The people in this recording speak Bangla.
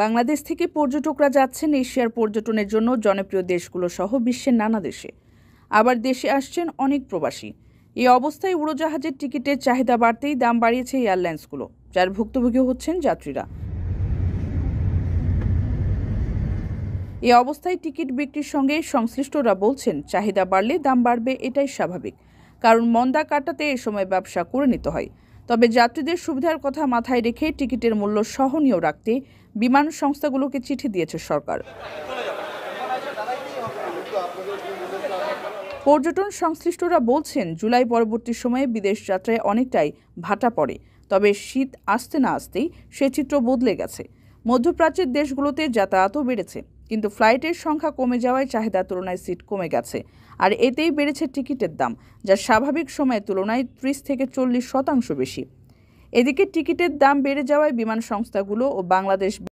বাংলাদেশ থেকে পর্যটকরা যাচ্ছেন এশিয়ার পর্যটনের জন্য জনপ্রিয় দেশগুলো সহ বিশ্বের নানা দেশে। আবার দেশে আসছেন অনেক প্রবাসী। এই অবস্থায় উড়োজাহাজের টিকিটের চাহিদা বাড়তেই দাম বাড়িয়েছে এয়ারলাইন্সগুলো, যার ভুক্তভোগী হচ্ছেন যাত্রীরা। এই অবস্থায় টিকিট বিক্রির সঙ্গে সংশ্লিষ্টরা বলছেন, চাহিদা বাড়লে দাম বাড়বে, এটাই স্বাভাবিক। কারণ মন্দা কাটাতে এ সময় ব্যবসা করে নিতে হয়। তবে যাত্রীদের সুবিধার কথা মাথায় রেখে টিকিটের মূল্য সহনীয় রাখতে বিমান সংস্থাগুলোকে চিঠি দিয়েছে সরকার। পর্যটন সংশ্লিষ্টরা বলছেন, জুলাই পরবর্তী সময়ে বিদেশ যাত্রায় অনেকটাই ভাটা পড়ে। তবে শীত আসতে না আসতেই সে চিত্র বদলে গেছে। মধ্যপ্রাচ্যের দেশগুলোতে যাতায়াতও বেড়েছে, কিন্তু ফ্লাইটের সংখ্যা কমে যাওয়ায় চাহিদার তুলনায় সিট কমে গেছে। আর এতেই বেড়েছে টিকিটের দাম, যা স্বাভাবিক সময়ের তুলনায় 30 থেকে 40% বেশি। এদিকে টিকিটের দাম বেড়ে যাওয়ায় বিমান সংস্থাগুলো ও বাংলাদেশ